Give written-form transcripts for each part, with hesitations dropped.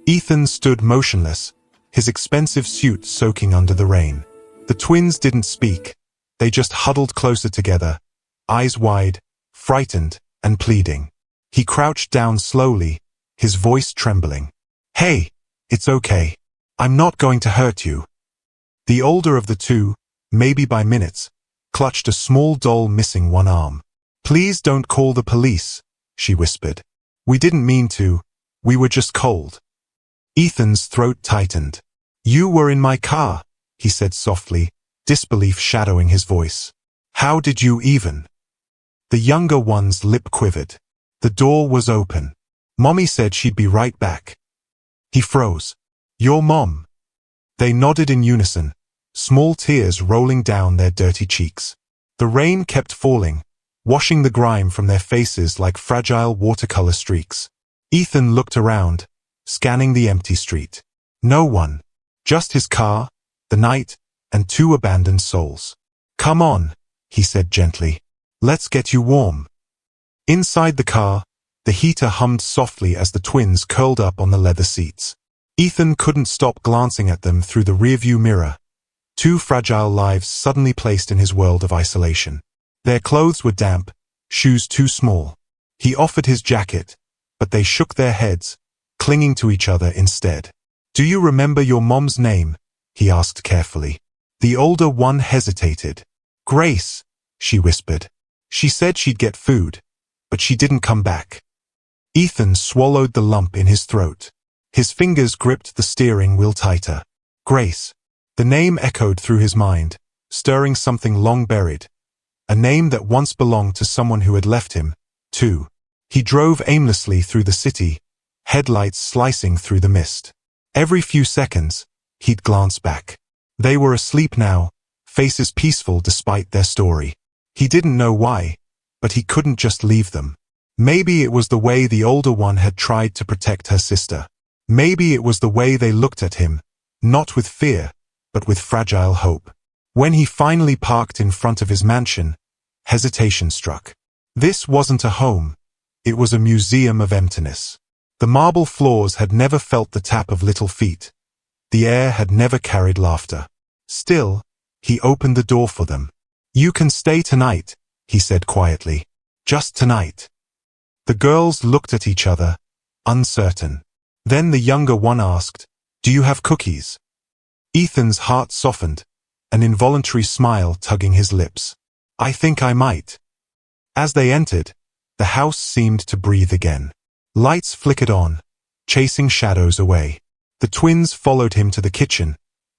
Ethan stood motionless, his expensive suit soaking under the rain. The twins didn't speak. They just huddled closer together, eyes wide, frightened and pleading. He crouched down slowly, his voice trembling. "Hey, it's okay. I'm not going to hurt you." The older of the two, maybe by minutes, clutched a small doll missing one arm. "Please don't call the police," she whispered. "We didn't mean to. We were just cold." Ethan's throat tightened. "You were in my car," he said softly, disbelief shadowing his voice. "How did you even?" The younger one's lip quivered. The door was open. "Mommy said she'd be right back." He froze. "Your mom?" They nodded in unison, small tears rolling down their dirty cheeks. The rain kept falling, washing the grime from their faces like fragile watercolor streaks. Ethan looked around, scanning the empty street. No one. Just his car, the night, and two abandoned souls. "Come on," he said gently. "Let's get you warm." Inside the car, the heater hummed softly as the twins curled up on the leather seats. Ethan couldn't stop glancing at them through the rearview mirror. Two fragile lives suddenly placed in his world of isolation. Their clothes were damp, shoes too small. He offered his jacket, but they shook their heads, clinging to each other instead. "Do you remember your mom's name?" he asked carefully. The older one hesitated. "Grace," she whispered. "She said she'd get food, but she didn't come back." Ethan swallowed the lump in his throat. His fingers gripped the steering wheel tighter. Grace. The name echoed through his mind, stirring something long buried. A name that once belonged to someone who had left him, too. He drove aimlessly through the city, headlights slicing through the mist. Every few seconds, he'd glance back. They were asleep now, faces peaceful despite their story. He didn't know why, but he couldn't just leave them. Maybe it was the way the older one had tried to protect her sister. Maybe it was the way they looked at him, not with fear, but with fragile hope. When he finally parked in front of his mansion, hesitation struck. This wasn't a home. It was a museum of emptiness. The marble floors had never felt the tap of little feet. The air had never carried laughter. Still, he opened the door for them. "You can stay tonight," he said quietly. "Just tonight." The girls looked at each other, uncertain. Then the younger one asked, "Do you have cookies?" Ethan's heart softened, an involuntary smile tugging his lips. "I think I might." As they entered, the house seemed to breathe again. Lights flickered on, chasing shadows away. The twins followed him to the kitchen,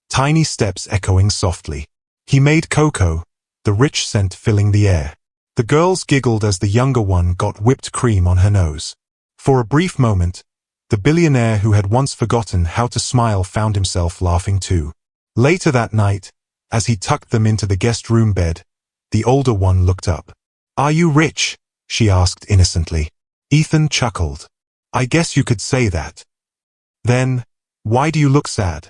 tiny steps echoing softly. He made cocoa, the rich scent filling the air. The girls giggled as the younger one got whipped cream on her nose. For a brief moment, the billionaire who had once forgotten how to smile found himself laughing too. Later that night, as he tucked them into the guest room bed, the older one looked up. "Are you rich?" she asked innocently. Ethan chuckled. "I guess you could say that." "Then, why do you look sad?"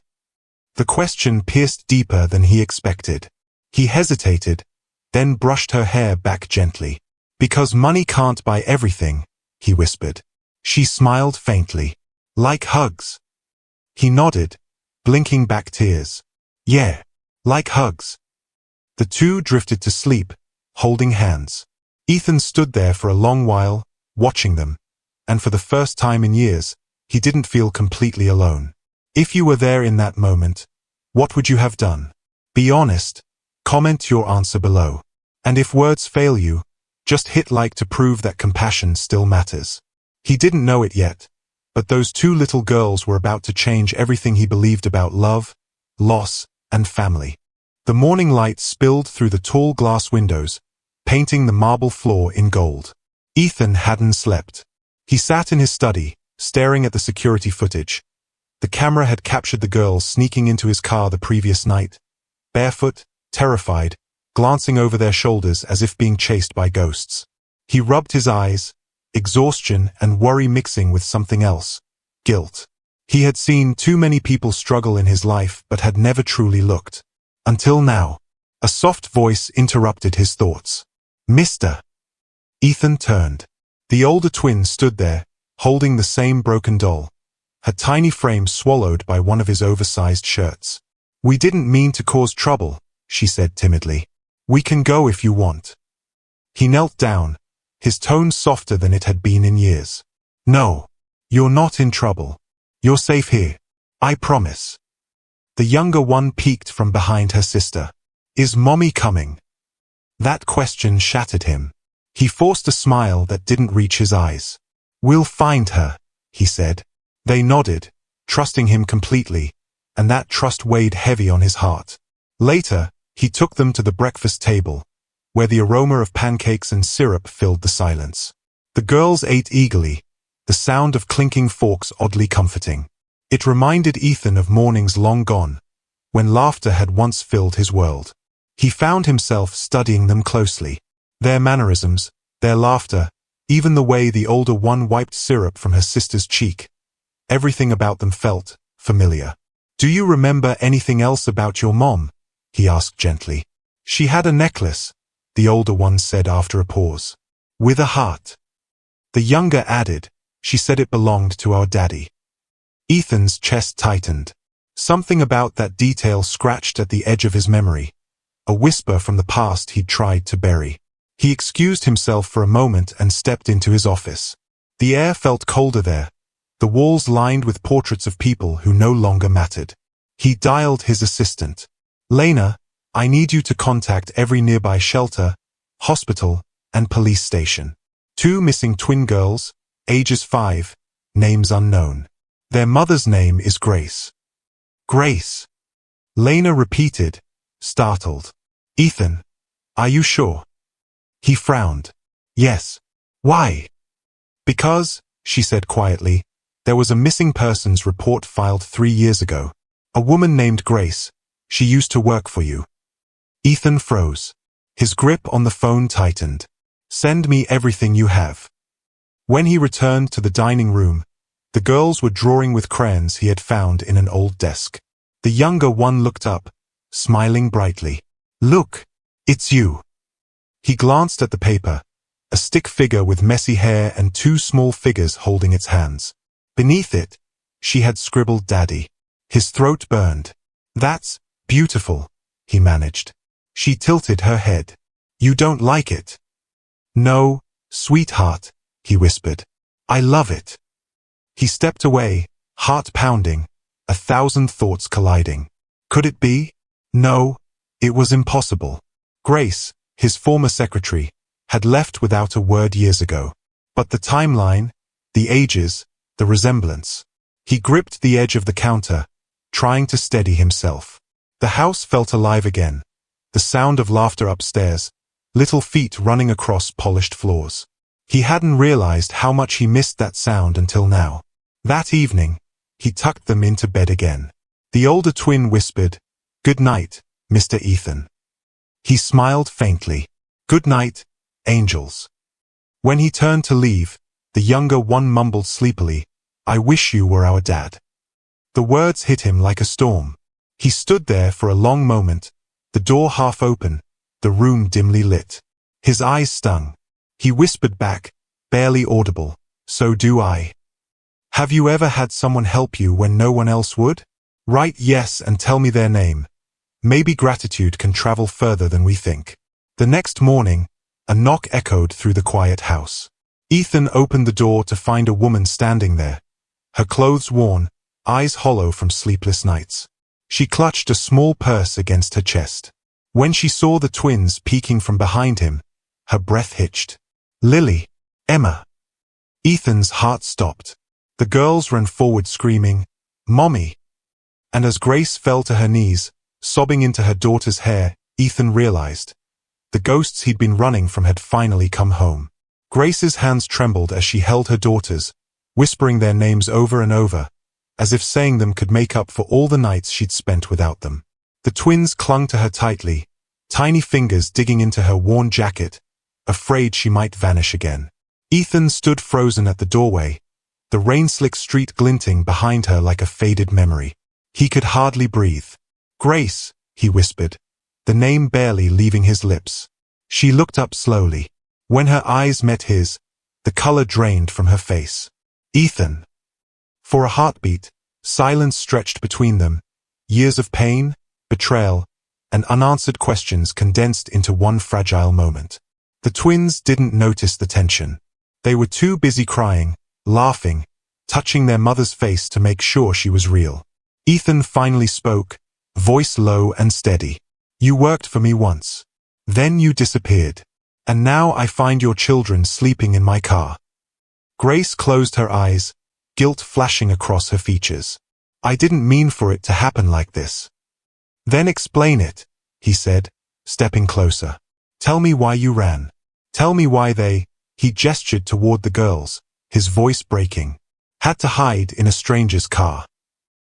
The question pierced deeper than he expected. He hesitated, then brushed her hair back gently. "Because money can't buy everything," he whispered. She smiled faintly. "Like hugs?" He nodded, blinking back tears. "Yeah, like hugs." The two drifted to sleep, holding hands. Ethan stood there for a long while, watching them, and for the first time in years, he didn't feel completely alone. If you were there in that moment, what would you have done? Be honest. Comment your answer below. And if words fail you, just hit like to prove that compassion still matters. He didn't know it yet, but those two little girls were about to change everything he believed about love, loss, and family. The morning light spilled through the tall glass windows, painting the marble floor in gold. Ethan hadn't slept. He sat in his study, staring at the security footage. The camera had captured the girls sneaking into his car the previous night, barefoot, terrified, glancing over their shoulders as if being chased by ghosts. He rubbed his eyes, exhaustion and worry mixing with something else, guilt. He had seen too many people struggle in his life but had never truly looked. Until now. A soft voice interrupted his thoughts. "Mister." Ethan turned. The older twin stood there, holding the same broken doll, her tiny frame swallowed by one of his oversized shirts. "We didn't mean to cause trouble," she said timidly. "We can go if you want." He knelt down, his tone softer than it had been in years. "No, you're not in trouble. You're safe here. I promise." The younger one peeked from behind her sister. "Is Mommy coming?" That question shattered him. He forced a smile that didn't reach his eyes. "We'll find her," he said. They nodded, trusting him completely, and that trust weighed heavy on his heart. Later, he took them to the breakfast table, where the aroma of pancakes and syrup filled the silence. The girls ate eagerly, the sound of clinking forks oddly comforting. It reminded Ethan of mornings long gone, when laughter had once filled his world. He found himself studying them closely. Their mannerisms, their laughter, even the way the older one wiped syrup from her sister's cheek. Everything about them felt familiar. "Do you remember anything else about your mom?" he asked gently. "She had a necklace," the older one said after a pause. "With a heart." The younger added, "She said it belonged to our daddy." Ethan's chest tightened. Something about that detail scratched at the edge of his memory, a whisper from the past he'd tried to bury. He excused himself for a moment and stepped into his office. The air felt colder there, the walls lined with portraits of people who no longer mattered. He dialed his assistant. "Lena, I need you to contact every nearby shelter, hospital, and police station. 2 missing twin girls, ages 5, names unknown. Their mother's name is Grace." "Grace?" Lena repeated, startled. "Ethan, are you sure?" He frowned. "Yes." "Why?" "Because," she said quietly, "there was a missing persons report filed 3 years ago. A woman named Grace. She used to work for you." Ethan froze. His grip on the phone tightened. "Send me everything you have." When he returned to the dining room, the girls were drawing with crayons he had found in an old desk. The younger one looked up, smiling brightly. "Look, it's you." He glanced at the paper, a stick figure with messy hair and 2 small figures holding its hands. Beneath it, she had scribbled Daddy. His throat burned. "That's beautiful," he managed. She tilted her head. "You don't like it?" "No, sweetheart," he whispered. "I love it." He stepped away, heart pounding, 1,000 thoughts colliding. Could it be? No, it was impossible. Grace, his former secretary, had left without a word years ago. But the timeline, the ages, the resemblance. He gripped the edge of the counter, trying to steady himself. The house felt alive again. The sound of laughter upstairs, little feet running across polished floors. He hadn't realized how much he missed that sound until now. That evening, he tucked them into bed again. The older twin whispered, "Good night, Mr. Ethan." He smiled faintly. "Good night, angels." When he turned to leave, the younger one mumbled sleepily, "I wish you were our dad." The words hit him like a storm. He stood there for a long moment, the door half open, the room dimly lit. His eyes stung. He whispered back, barely audible, "So do I." Have you ever had someone help you when no one else would? Write yes and tell me their name. Maybe gratitude can travel further than we think. The next morning, a knock echoed through the quiet house. Ethan opened the door to find a woman standing there, her clothes worn, eyes hollow from sleepless nights. She clutched a small purse against her chest. When she saw the twins peeking from behind him, her breath hitched. "Lily, Emma." Ethan's heart stopped. The girls ran forward screaming, "Mommy!" And as Grace fell to her knees, sobbing into her daughter's hair, Ethan realized the ghosts he'd been running from had finally come home. Grace's hands trembled as she held her daughters, whispering their names over and over, as if saying them could make up for all the nights she'd spent without them. The twins clung to her tightly, tiny fingers digging into her worn jacket, afraid she might vanish again. Ethan stood frozen at the doorway, the rain-slick street glinting behind her like a faded memory. He could hardly breathe. "Grace," he whispered, the name barely leaving his lips. She looked up slowly. When her eyes met his, the color drained from her face. "Ethan." For a heartbeat, silence stretched between them, years of pain, betrayal, and unanswered questions condensed into one fragile moment. The twins didn't notice the tension. They were too busy crying, laughing, touching their mother's face to make sure she was real. Ethan finally spoke, voice low and steady. "You worked for me once. Then you disappeared. And now I find your children sleeping in my car." Grace closed her eyes, guilt flashing across her features. "I didn't mean for it to happen like this." "Then explain it," he said, stepping closer. "Tell me why you ran. Tell me why they," he gestured toward the girls, his voice breaking, "had to hide in a stranger's car."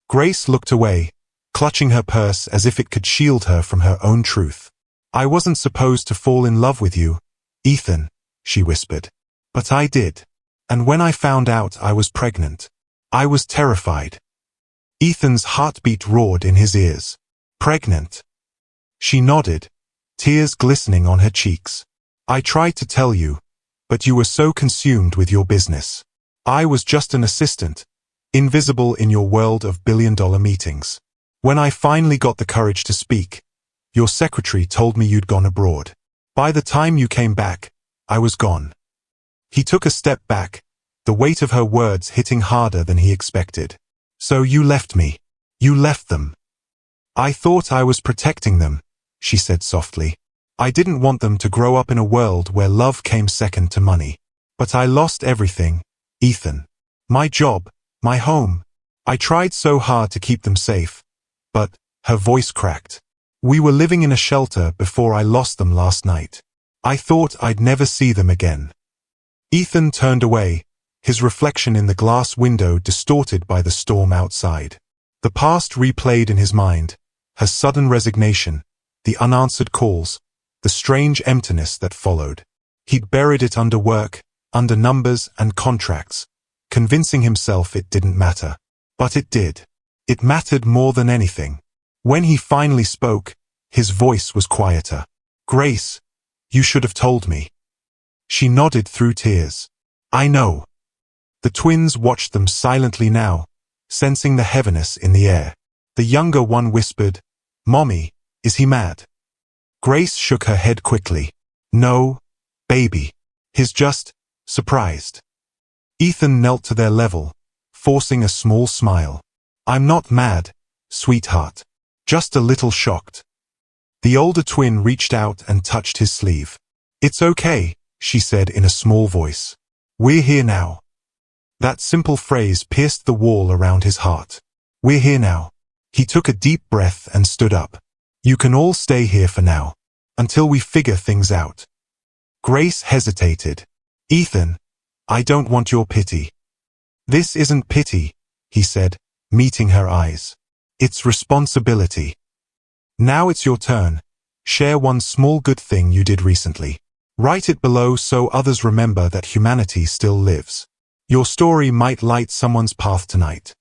Grace looked away, clutching her purse as if it could shield her from her own truth. "I wasn't supposed to fall in love with you, Ethan," she whispered. "But I did. And when I found out I was pregnant, I was terrified." Ethan's heartbeat roared in his ears. "Pregnant?" She nodded, tears glistening on her cheeks. "I tried to tell you, but you were so consumed with your business. I was just an assistant, invisible in your world of billion-dollar meetings. When I finally got the courage to speak, your secretary told me you'd gone abroad. By the time you came back, I was gone." He took a step back, the weight of her words hitting harder than he expected. "So you left me. You left them." "I thought I was protecting them," she said softly. "I didn't want them to grow up in a world where love came second to money. But I lost everything, Ethan. My job, my home. I tried so hard to keep them safe. But," her voice cracked, "we were living in a shelter before I lost them last night. I thought I'd never see them again." Ethan turned away, his reflection in the glass window distorted by the storm outside. The past replayed in his mind, her sudden resignation, the unanswered calls, the strange emptiness that followed. He'd buried it under work, under numbers and contracts, convincing himself it didn't matter. But it did. It mattered more than anything. When he finally spoke, his voice was quieter. "Grace, you should have told me." She nodded through tears. "I know." The twins watched them silently now, sensing the heaviness in the air. The younger one whispered, "Mommy, is he mad?" Grace shook her head quickly. "No, baby. He's just surprised." Ethan knelt to their level, forcing a small smile. "I'm not mad, sweetheart. Just a little shocked." The older twin reached out and touched his sleeve. "It's okay," she said in a small voice. "We're here now." That simple phrase pierced the wall around his heart. "We're here now." He took a deep breath and stood up. "You can all stay here for now, until we figure things out." Grace hesitated. "Ethan, I don't want your pity." "This isn't pity," he said, meeting her eyes. "It's responsibility. Now it's your turn. Share one small good thing you did recently. Write it below so others remember that humanity still lives. Your story might light someone's path tonight."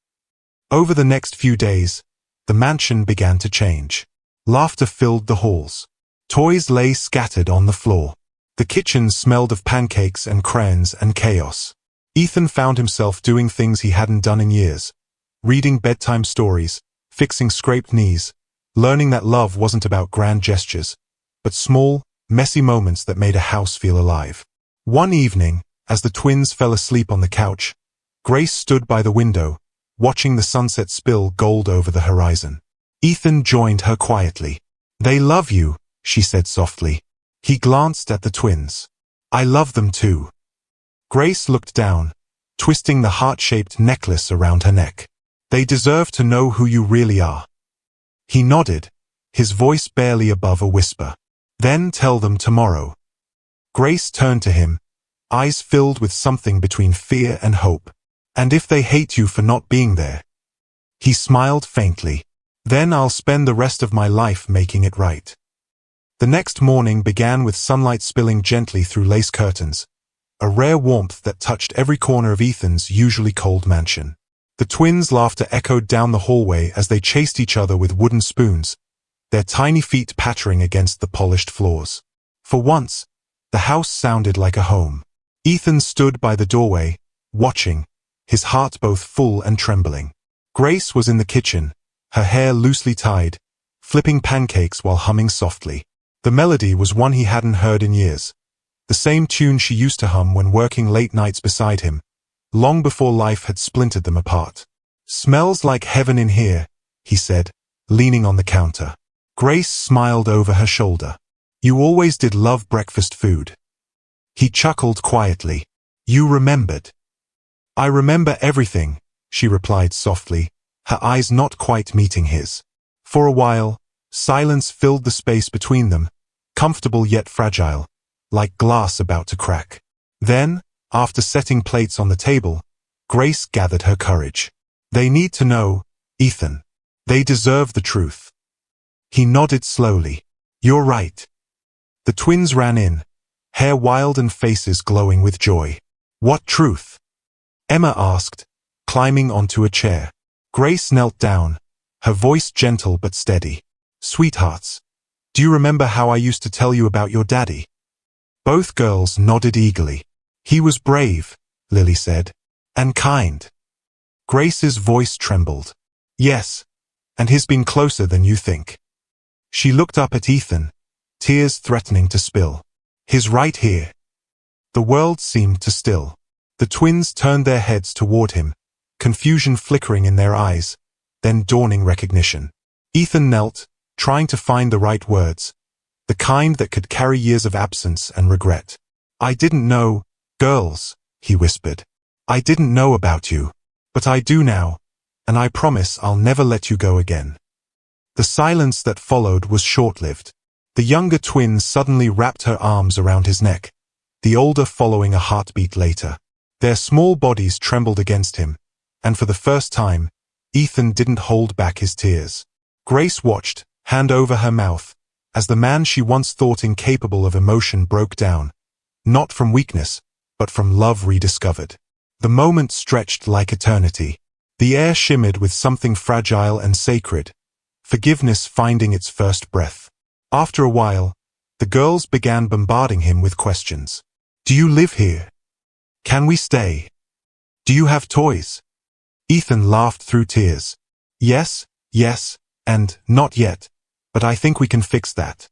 Over the next few days, the mansion began to change. Laughter filled the halls. Toys lay scattered on the floor. The kitchen smelled of pancakes and crayons and chaos. Ethan found himself doing things he hadn't done in years. Reading bedtime stories, fixing scraped knees, learning that love wasn't about grand gestures, but small, messy moments that made a house feel alive. One evening, as the twins fell asleep on the couch, Grace stood by the window, watching the sunset spill gold over the horizon. Ethan joined her quietly. "They love you," she said softly. He glanced at the twins. "I love them too." Grace looked down, twisting the heart-shaped necklace around her neck. "They deserve to know who you really are." He nodded, his voice barely above a whisper. "Then tell them tomorrow." Grace turned to him, eyes filled with something between fear and hope. "And if they hate you for not being there?" He smiled faintly. "Then I'll spend the rest of my life making it right." The next morning began with sunlight spilling gently through lace curtains, a rare warmth that touched every corner of Ethan's usually cold mansion. The twins' laughter echoed down the hallway as they chased each other with wooden spoons, their tiny feet pattering against the polished floors. For once, the house sounded like a home. Ethan stood by the doorway, watching, his heart both full and trembling. Grace was in the kitchen, her hair loosely tied, flipping pancakes while humming softly. The melody was one he hadn't heard in years. The same tune she used to hum when working late nights beside him, long before life had splintered them apart. "Smells like heaven in here," he said, leaning on the counter. Grace smiled over her shoulder. "You always did love breakfast food." He chuckled quietly. "You remembered." "I remember everything," she replied softly, her eyes not quite meeting his. For a while, silence filled the space between them, comfortable yet fragile, like glass about to crack. Then, after setting plates on the table, Grace gathered her courage. "They need to know, Ethan. They deserve the truth." He nodded slowly. "You're right." The twins ran in, hair wild and faces glowing with joy. "What truth?" Emma asked, climbing onto a chair. Grace knelt down, her voice gentle but steady. "Sweethearts, do you remember how I used to tell you about your daddy?" Both girls nodded eagerly. "He was brave," Lily said, "and kind." Grace's voice trembled. "Yes, and he's been closer than you think." She looked up at Ethan, tears threatening to spill. "He's right here." The world seemed to still. The twins turned their heads toward him, confusion flickering in their eyes, then dawning recognition. Ethan knelt, trying to find the right words, the kind that could carry years of absence and regret. "I didn't know, girls," he whispered. "I didn't know about you. But I do now, and I promise I'll never let you go again." The silence that followed was short-lived. The younger twin suddenly wrapped her arms around his neck, the older following a heartbeat later. Their small bodies trembled against him, and for the first time, Ethan didn't hold back his tears. Grace watched, hand over her mouth, as the man she once thought incapable of emotion broke down, not from weakness, but from love rediscovered. The moment stretched like eternity. The air shimmered with something fragile and sacred, forgiveness finding its first breath. After a while, the girls began bombarding him with questions. "Do you live here? Can we stay? Do you have toys?" Ethan laughed through tears. "Yes, yes, and not yet, but I think we can fix that."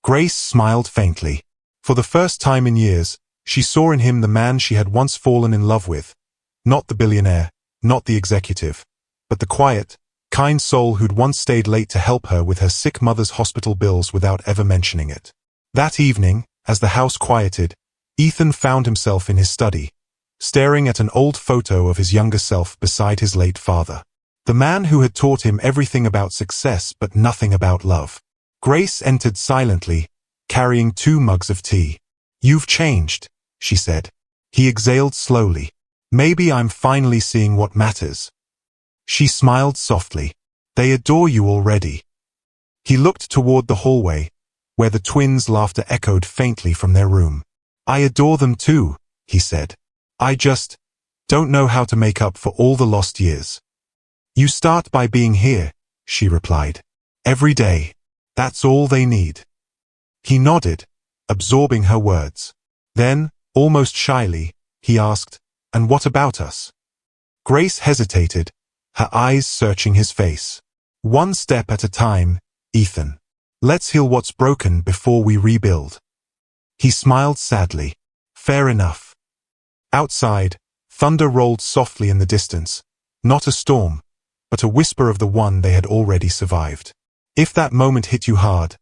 Grace smiled faintly. For the first time in years, she saw in him the man she had once fallen in love with. Not the billionaire, not the executive, but the quiet, kind soul who'd once stayed late to help her with her sick mother's hospital bills without ever mentioning it. That evening, as the house quieted, Ethan found himself in his study, staring at an old photo of his younger self beside his late father. The man who had taught him everything about success but nothing about love. Grace entered silently, carrying 2 mugs of tea. "You've changed," she said. He exhaled slowly. "Maybe I'm finally seeing what matters." She smiled softly. "They adore you already." He looked toward the hallway, where the twins' laughter echoed faintly from their room. "I adore them too," he said. "I just don't know how to make up for all the lost years." "You start by being here," she replied. "Every day. That's all they need." He nodded, absorbing her words. Then, almost shyly, he asked, "And what about us?" Grace hesitated, her eyes searching his face. "One step at a time, Ethan. Let's heal what's broken before we rebuild." He smiled sadly. "Fair enough." Outside, thunder rolled softly in the distance, not a storm, but a whisper of the one they had already survived. If that moment hit you hard,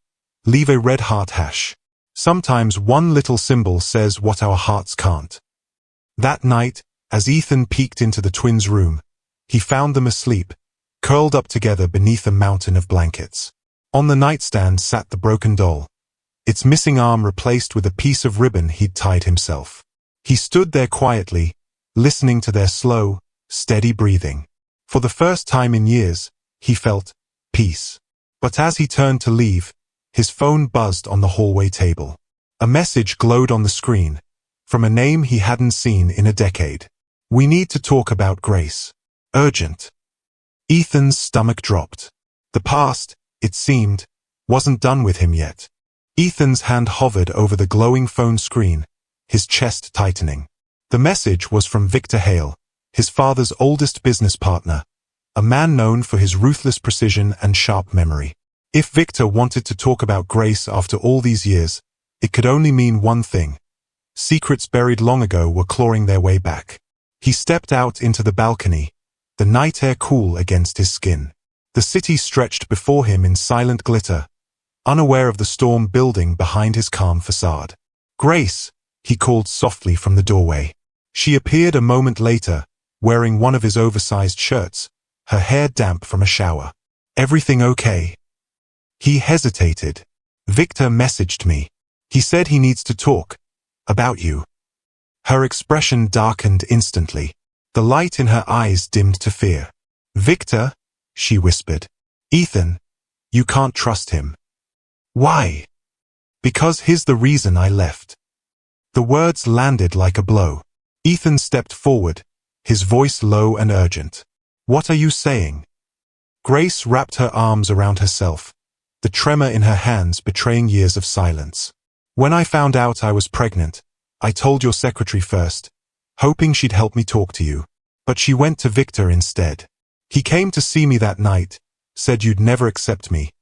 leave a red heart hash. Sometimes one little symbol says what our hearts can't. That night, as Ethan peeked into the twins' room, he found them asleep, curled up together beneath a mountain of blankets. On the nightstand sat the broken doll, its missing arm replaced with a piece of ribbon he'd tied himself. He stood there quietly, listening to their slow, steady breathing. For the first time in years, he felt peace. But as he turned to leave, his phone buzzed on the hallway table. A message glowed on the screen, from a name he hadn't seen in a decade. "We need to talk about Grace. Urgent." Ethan's stomach dropped. The past, it seemed, wasn't done with him yet. Ethan's hand hovered over the glowing phone screen, his chest tightening. The message was from Victor Hale, his father's oldest business partner, a man known for his ruthless precision and sharp memory. If Victor wanted to talk about Grace after all these years, it could only mean one thing. Secrets buried long ago were clawing their way back. He stepped out into the balcony, the night air cool against his skin. The city stretched before him in silent glitter, unaware of the storm building behind his calm facade. "Grace," he called softly from the doorway. She appeared a moment later, wearing one of his oversized shirts, her hair damp from a shower. "Everything okay?" He hesitated. "Victor messaged me. He said he needs to talk. About you." Her expression darkened instantly. The light in her eyes dimmed to fear. "Victor?" she whispered. "Ethan, you can't trust him." "Why?" "Because he's the reason I left." The words landed like a blow. Ethan stepped forward, his voice low and urgent. "What are you saying?" Grace wrapped her arms around herself, the tremor in her hands betraying years of silence. "When I found out I was pregnant, I told your secretary first, hoping she'd help me talk to you. But she went to Victor instead. He came to see me that night, said you'd never accept me,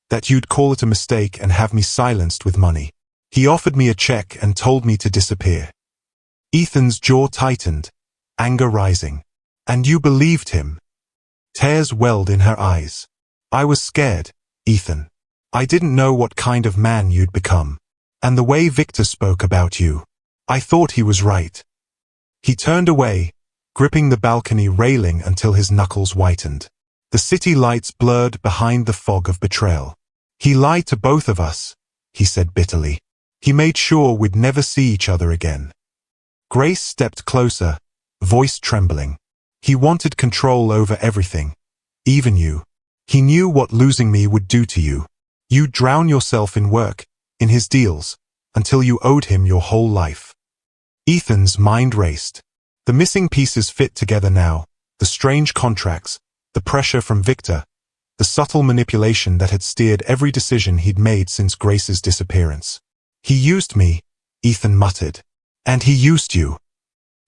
that you'd call it a mistake and have me silenced with money. He offered me a check and told me to disappear." Ethan's jaw tightened, anger rising. "And you believed him?" Tears welled in her eyes. "I was scared, Ethan. I didn't know what kind of man you'd become. And the way Victor spoke about you, I thought he was right." He turned away, gripping the balcony railing until his knuckles whitened. The city lights blurred behind the fog of betrayal. "He lied to both of us," he said bitterly. "He made sure we'd never see each other again." Grace stepped closer, voice trembling. "He wanted control over everything, even you. He knew what losing me would do to you. You'd drown yourself in work, in his deals, until you owed him your whole life." Ethan's mind raced. The missing pieces fit together now, the strange contracts, the pressure from Victor, the subtle manipulation that had steered every decision he'd made since Grace's disappearance. "He used me," Ethan muttered. "And he used you."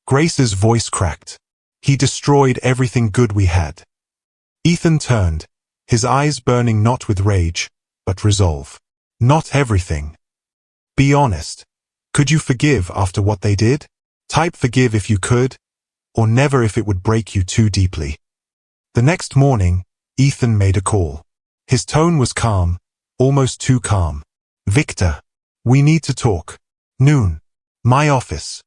Grace's voice cracked. "He destroyed everything good we had." Ethan turned, his eyes burning not with rage, but resolve. "Not everything. Be honest. Could you forgive after what they did? Type forgive if you could, or never if it would break you too deeply." The next morning, Ethan made a call. His tone was calm, almost too calm. "Victor, we need to talk. Noon. My office."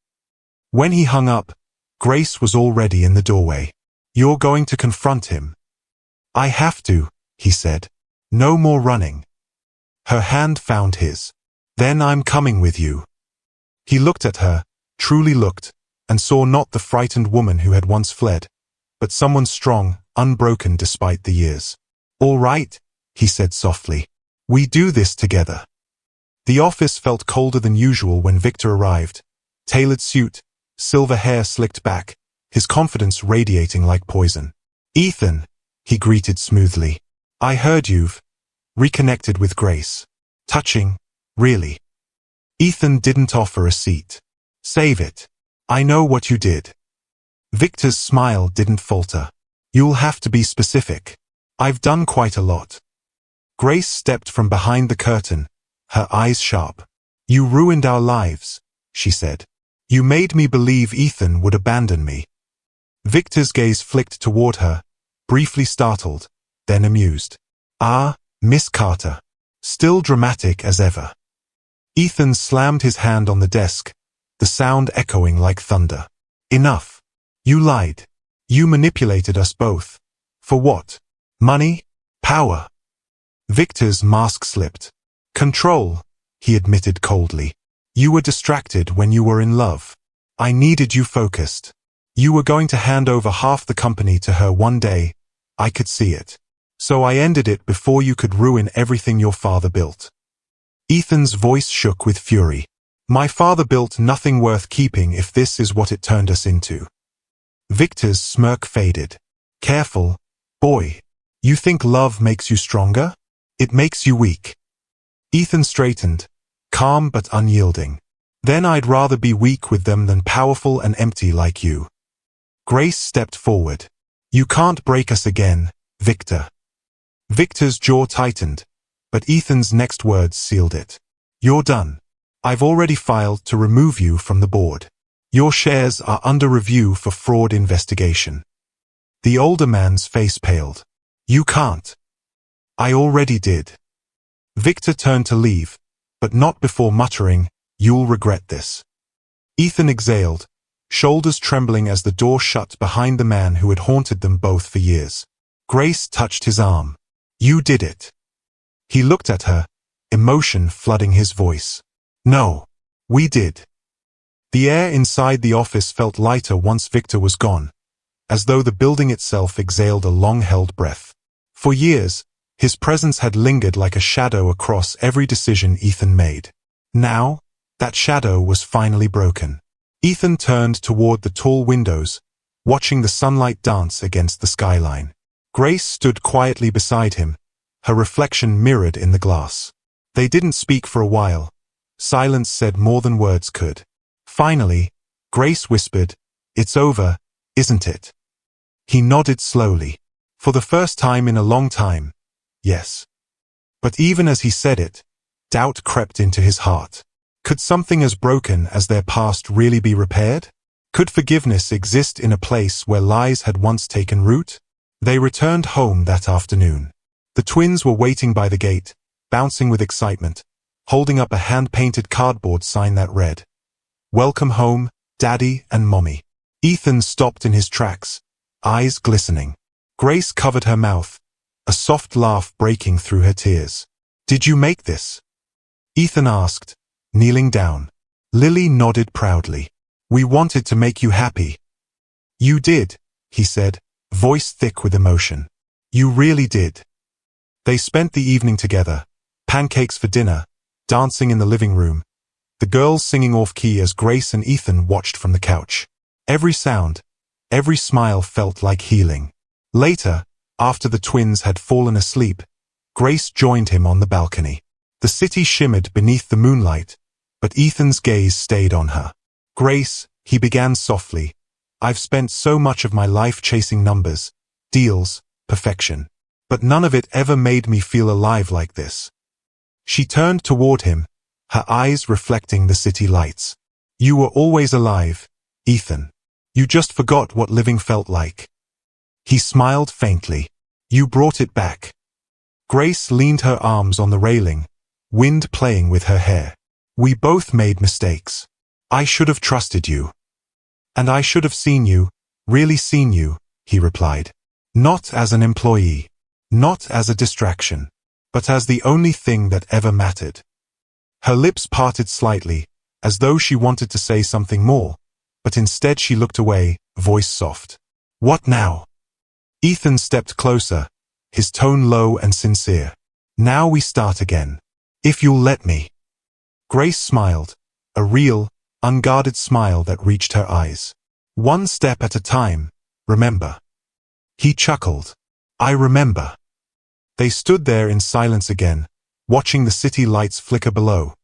When he hung up, Grace was already in the doorway. "You're going to confront him." "I have to," he said. "No more running." Her hand found his. "Then I'm coming with you." He looked at her, truly looked, and saw not the frightened woman who had once fled, but someone strong, unbroken despite the years. "All right," he said softly. "We do this together." The office felt colder than usual when Victor arrived. Tailored suit, silver hair slicked back, his confidence radiating like poison. "Ethan," he greeted smoothly. "I heard you've reconnected with Grace. Touching, really." Ethan didn't offer a seat. "Save it. I know what you did." Victor's smile didn't falter. "You'll have to be specific." "I've done quite a lot." Grace stepped from behind the curtain, her eyes sharp. "You ruined our lives," she said. "You made me believe Ethan would abandon me." Victor's gaze flicked toward her, briefly startled, then amused. "Ah, Miss Carter. Still dramatic as ever." Ethan slammed his hand on the desk, the sound echoing like thunder. "Enough. You lied. You manipulated us both. For what? Money? Power?" Victor's mask slipped. "Control," he admitted coldly. "You were distracted when you were in love. I needed you focused. You were going to hand over half the company to her one day. I could see it. So I ended it before you could ruin everything your father built." Ethan's voice shook with fury. "My father built nothing worth keeping if this is what it turned us into." Victor's smirk faded. "Careful, boy. You think love makes you stronger? It makes you weak." Ethan straightened, calm but unyielding. "Then I'd rather be weak with them than powerful and empty like you." Grace stepped forward. You can't break us again, Victor. Victor's jaw tightened, but Ethan's next words sealed it. You're done. I've already filed to remove you from the board. Your shares are under review for fraud investigation. The older man's face paled. You can't. I already did. Victor turned to leave, but not before muttering, You'll regret this. Ethan exhaled, shoulders trembling as the door shut behind the man who had haunted them both for years. Grace touched his arm. You did it. He looked at her, emotion flooding his voice. No, we did. The air inside the office felt lighter once Victor was gone, as though the building itself exhaled a long-held breath. For years, his presence had lingered like a shadow across every decision Ethan made. Now, that shadow was finally broken. Ethan turned toward the tall windows, watching the sunlight dance against the skyline. Grace stood quietly beside him, her reflection mirrored in the glass. They didn't speak for a while. Silence said more than words could. Finally, Grace whispered, It's over, isn't it? He nodded slowly. For the first time in a long time, yes. But even as he said it, doubt crept into his heart. Could something as broken as their past really be repaired? Could forgiveness exist in a place where lies had once taken root? They returned home that afternoon. The twins were waiting by the gate, bouncing with excitement, holding up a hand-painted cardboard sign that read, Welcome home, Daddy and Mommy. Ethan stopped in his tracks, eyes glistening. Grace covered her mouth, a soft laugh breaking through her tears. Did you make this? Ethan asked, kneeling down. Lily nodded proudly. We wanted to make you happy. You did, he said, voice thick with emotion. You really did. They spent the evening together, pancakes for dinner, dancing in the living room, the girls singing off-key as Grace and Ethan watched from the couch. Every sound, every smile felt like healing. Later, after the twins had fallen asleep, Grace joined him on the balcony. The city shimmered beneath the moonlight, but Ethan's gaze stayed on her. Grace, he began softly, I've spent so much of my life chasing numbers, deals, perfection. But none of it ever made me feel alive like this. She turned toward him, her eyes reflecting the city lights. You were always alive, Ethan. You just forgot what living felt like. He smiled faintly. You brought it back. Grace leaned her arms on the railing, wind playing with her hair. We both made mistakes. I should have trusted you. And I should have seen you, really seen you, he replied. Not as an employee. Not as a distraction, but as the only thing that ever mattered. Her lips parted slightly, as though she wanted to say something more, but instead she looked away, voice soft. What now? Ethan stepped closer, his tone low and sincere. Now we start again. If you'll let me. Grace smiled, a real, unguarded smile that reached her eyes. One step at a time, remember. He chuckled. I remember. They stood there in silence again, watching the city lights flicker below.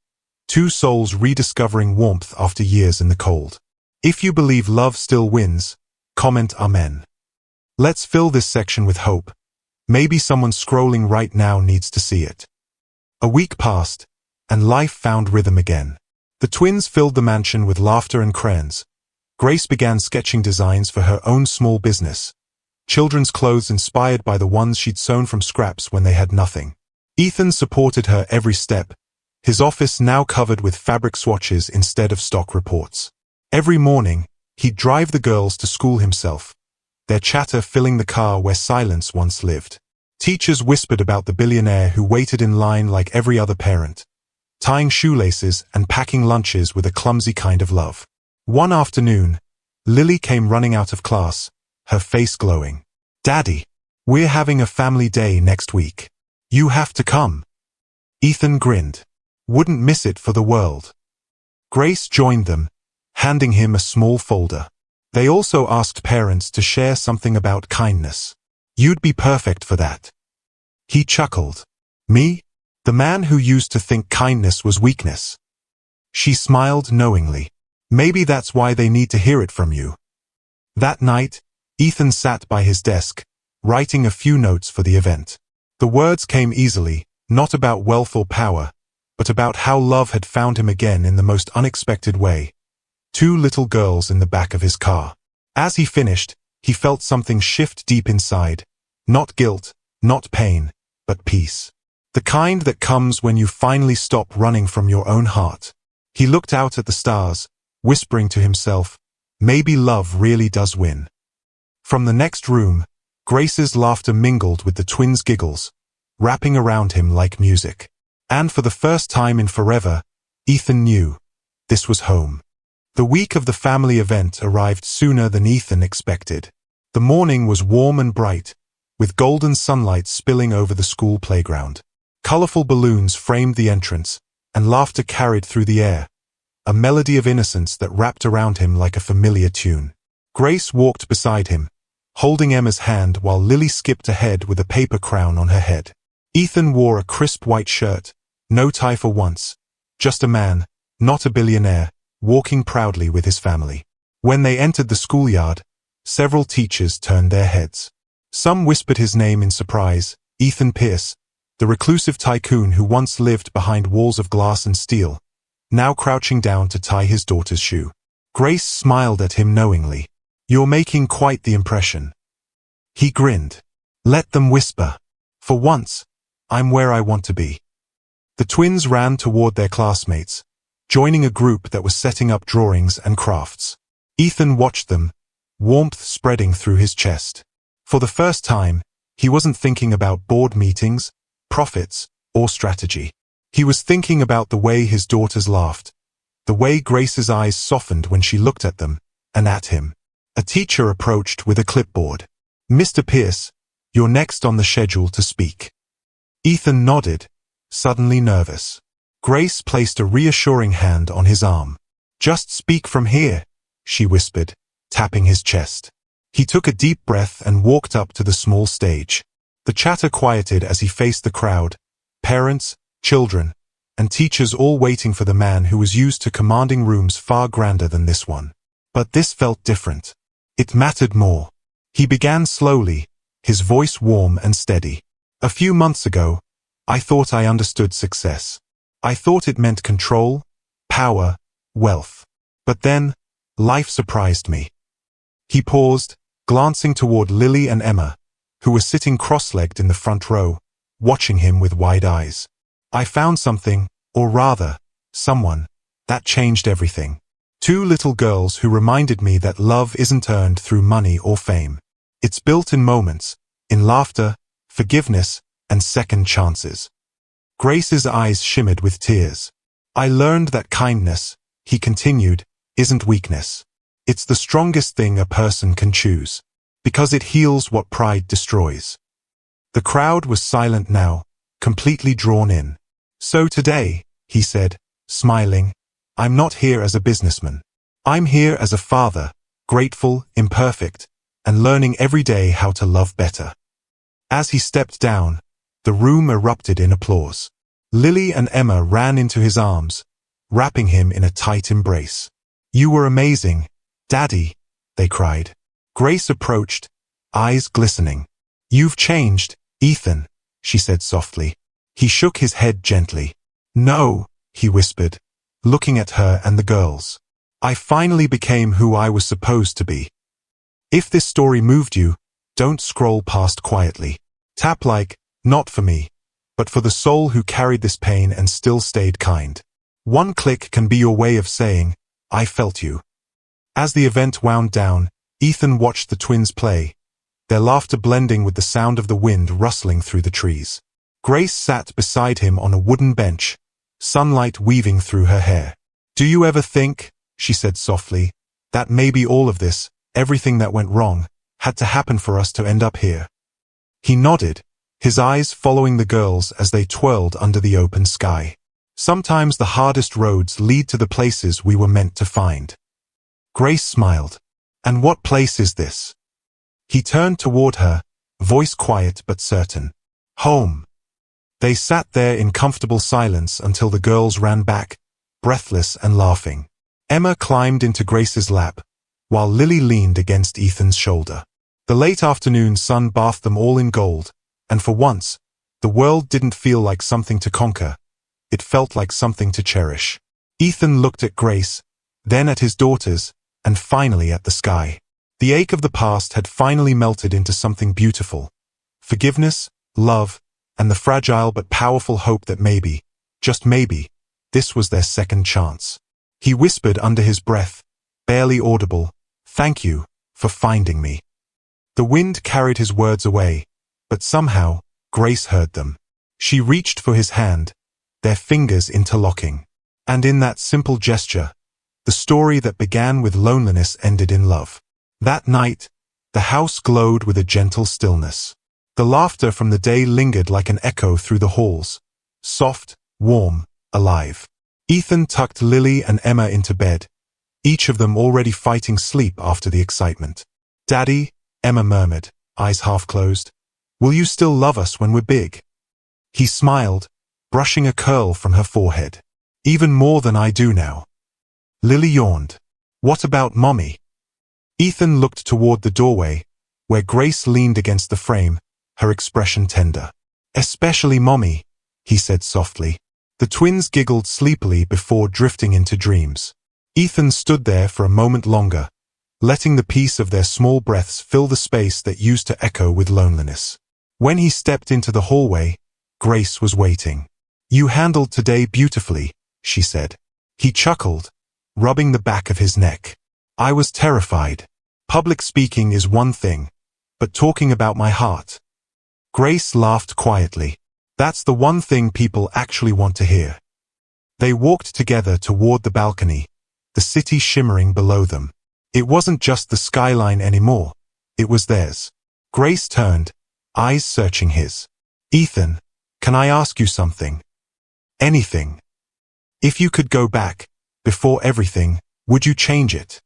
Two souls rediscovering warmth after years in the cold. If you believe love still wins, comment Amen. Let's fill this section with hope. Maybe someone scrolling right now needs to see it. A week passed, and life found rhythm again. The twins filled the mansion with laughter and crayons. Grace began sketching designs for her own small business. Children's clothes inspired by the ones she'd sewn from scraps when they had nothing. Ethan supported her every step, his office now covered with fabric swatches instead of stock reports. Every morning, he'd drive the girls to school himself, their chatter filling the car where silence once lived. Teachers whispered about the billionaire who waited in line like every other parent, tying shoelaces and packing lunches with a clumsy kind of love. One afternoon, Lily came running out of class, her face glowing. Daddy, we're having a family day next week. You have to come. Ethan grinned. Wouldn't miss it for the world. Grace joined them, handing him a small folder. They also asked parents to share something about kindness. You'd be perfect for that. He chuckled. Me? The man who used to think kindness was weakness. She smiled knowingly. Maybe that's why they need to hear it from you. That night, Ethan sat by his desk, writing a few notes for the event. The words came easily, not about wealth or power, but about how love had found him again in the most unexpected way. 2 little girls in the back of his car. As he finished, he felt something shift deep inside. Not guilt, not pain, but peace. The kind that comes when you finally stop running from your own heart. He looked out at the stars, whispering to himself, maybe love really does win. From the next room, Grace's laughter mingled with the twins' giggles, wrapping around him like music. And for the first time in forever, Ethan knew this was home. The week of the family event arrived sooner than Ethan expected. The morning was warm and bright, with golden sunlight spilling over the school playground. Colorful balloons framed the entrance, and laughter carried through the air, a melody of innocence that wrapped around him like a familiar tune. Grace walked beside him, holding Emma's hand while Lily skipped ahead with a paper crown on her head. Ethan wore a crisp white shirt, no tie for once, just a man, not a billionaire, walking proudly with his family. When they entered the schoolyard, several teachers turned their heads. Some whispered his name in surprise, Ethan Pierce, the reclusive tycoon who once lived behind walls of glass and steel, now crouching down to tie his daughter's shoe. Grace smiled at him knowingly. You're making quite the impression. He grinned. Let them whisper. For once, I'm where I want to be. The twins ran toward their classmates, joining a group that was setting up drawings and crafts. Ethan watched them, warmth spreading through his chest. For the first time, he wasn't thinking about board meetings, profits, or strategy. He was thinking about the way his daughters laughed, the way Grace's eyes softened when she looked at them, and at him. A teacher approached with a clipboard. Mr. Pierce, you're next on the schedule to speak. Ethan nodded, suddenly nervous. Grace placed a reassuring hand on his arm. Just speak from here, she whispered, tapping his chest. He took a deep breath and walked up to the small stage. The chatter quieted as he faced the crowd, parents, children, and teachers all waiting for the man who was used to commanding rooms far grander than this one. But this felt different. It mattered more. He began slowly, his voice warm and steady. A few months ago, I thought I understood success. I thought it meant control, power, wealth. But then, life surprised me. He paused, glancing toward Lily and Emma, who were sitting cross-legged in the front row, watching him with wide eyes. I found something, or rather, someone, that changed everything. 2 little girls who reminded me that love isn't earned through money or fame. It's built in moments, in laughter, forgiveness, and second chances. Grace's eyes shimmered with tears. I learned that kindness, he continued, isn't weakness. It's the strongest thing a person can choose, because it heals what pride destroys. The crowd was silent now, completely drawn in. So today, he said, smiling, I'm not here as a businessman. I'm here as a father, grateful, imperfect, and learning every day how to love better. As he stepped down, the room erupted in applause. Lily and Emma ran into his arms, wrapping him in a tight embrace. You were amazing, Daddy, they cried. Grace approached, eyes glistening. You've changed, Ethan, she said softly. He shook his head gently. No, he whispered, looking at her and the girls. I finally became who I was supposed to be. If this story moved you, don't scroll past quietly. Tap like, not for me, but for the soul who carried this pain and still stayed kind. One click can be your way of saying, I felt you. As the event wound down, Ethan watched the twins play, their laughter blending with the sound of the wind rustling through the trees. Grace sat beside him on a wooden bench, sunlight weaving through her hair. Do you ever think, she said softly, that maybe all of this, everything that went wrong, had to happen for us to end up here? He nodded, his eyes following the girls as they twirled under the open sky. Sometimes the hardest roads lead to the places we were meant to find. Grace smiled. And what place is this? He turned toward her, voice quiet but certain. Home. They sat there in comfortable silence until the girls ran back, breathless and laughing. Emma climbed into Grace's lap, while Lily leaned against Ethan's shoulder. The late afternoon sun bathed them all in gold, and for once, the world didn't feel like something to conquer. It felt like something to cherish. Ethan looked at Grace, then at his daughters, and finally at the sky. The ache of the past had finally melted into something beautiful. Forgiveness, love, and the fragile but powerful hope that maybe, just maybe, this was their second chance. He whispered under his breath, barely audible, "Thank you for finding me." The wind carried his words away, but somehow, Grace heard them. She reached for his hand, their fingers interlocking. And in that simple gesture, the story that began with loneliness ended in love. That night, the house glowed with a gentle stillness. The laughter from the day lingered like an echo through the halls, soft, warm, alive. Ethan tucked Lily and Emma into bed, each of them already fighting sleep after the excitement. "Daddy," Emma murmured, eyes half closed, "will you still love us when we're big?" He smiled, brushing a curl from her forehead. "Even more than I do now." Lily yawned. "What about Mommy?" Ethan looked toward the doorway, where Grace leaned against the frame, her expression tender. "Especially Mommy," he said softly. The twins giggled sleepily before drifting into dreams. Ethan stood there for a moment longer, letting the peace of their small breaths fill the space that used to echo with loneliness. When he stepped into the hallway, Grace was waiting. "You handled today beautifully," she said. He chuckled, rubbing the back of his neck. "I was terrified. Public speaking is one thing, but talking about my heart." Grace laughed quietly. "That's the one thing people actually want to hear." They walked together toward the balcony, the city shimmering below them. It wasn't just the skyline anymore, it was theirs. Grace turned, eyes searching his. "Ethan, can I ask you something?" "Anything. If you could go back, before everything, would you change it?"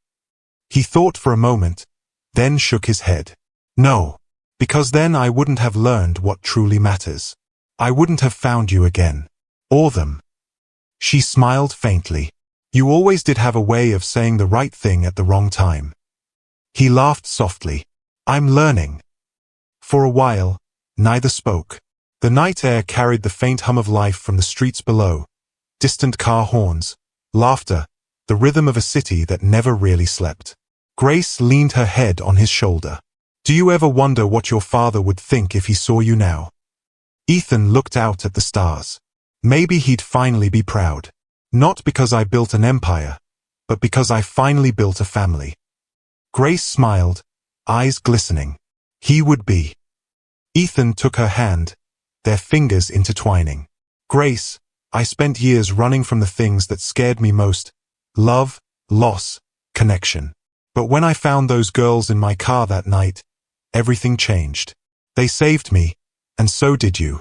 He thought for a moment, then shook his head. "No, because then I wouldn't have learned what truly matters. I wouldn't have found you again. Or them." She smiled faintly. "You always did have a way of saying the right thing at the wrong time." He laughed softly. "I'm learning." For a while, neither spoke. The night air carried the faint hum of life from the streets below, distant car horns, laughter, the rhythm of a city that never really slept. Grace leaned her head on his shoulder. "Do you ever wonder what your father would think if he saw you now?" Ethan looked out at the stars. "Maybe he'd finally be proud. Not because I built an empire, but because I finally built a family." Grace smiled, eyes glistening. "He would be." Ethan took her hand, their fingers intertwining. "Grace, I spent years running from the things that scared me most. Love, loss, connection. But when I found those girls in my car that night, everything changed. They saved me, and so did you."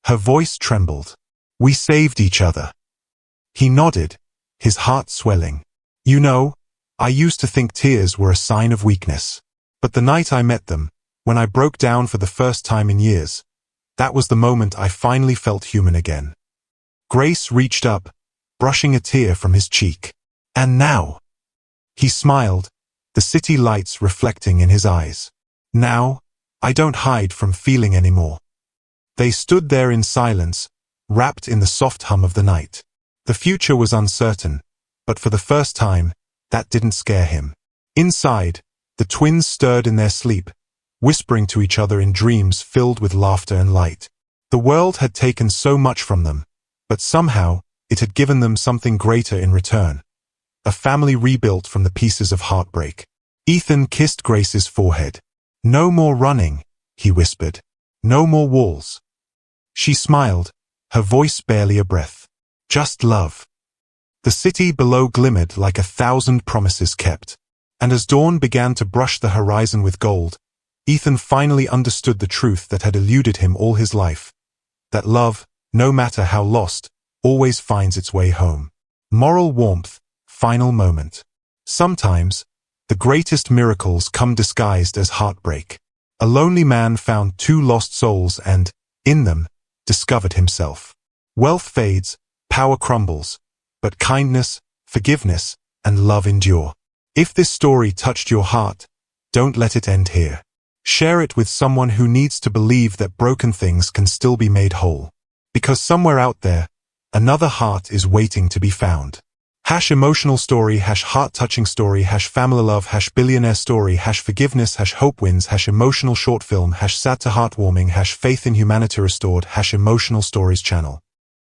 Her voice trembled. "We saved each other." He nodded, his heart swelling. "You know, I used to think tears were a sign of weakness. But the night I met them, when I broke down for the first time in years, that was the moment I finally felt human again." Grace reached up, brushing a tear from his cheek. "And now?" He smiled, the city lights reflecting in his eyes. "Now, I don't hide from feeling anymore." They stood there in silence, wrapped in the soft hum of the night. The future was uncertain, but for the first time, that didn't scare him. Inside, the twins stirred in their sleep, whispering to each other in dreams filled with laughter and light. The world had taken so much from them, but somehow, it had given them something greater in return. A family rebuilt from the pieces of heartbreak. Ethan kissed Grace's forehead. "No more running," he whispered. "No more walls." She smiled, her voice barely a breath. "Just love." The city below glimmered like 1,000 promises kept. And as dawn began to brush the horizon with gold, Ethan finally understood the truth that had eluded him all his life. That love, no matter how lost, always finds its way home. Moral warmth, final moment. Sometimes, the greatest miracles come disguised as heartbreak. A lonely man found two lost souls and, in them, discovered himself. Wealth fades, power crumbles, but kindness, forgiveness, and love endure. If this story touched your heart, don't let it end here. Share it with someone who needs to believe that broken things can still be made whole. Because somewhere out there, another heart is waiting to be found. #emotional story, #heart-touching story, #family love, #billionaire story, #forgiveness, #hope wins, #emotional short film, #sad to heartwarming, #faith in humanity restored, #emotional stories channel.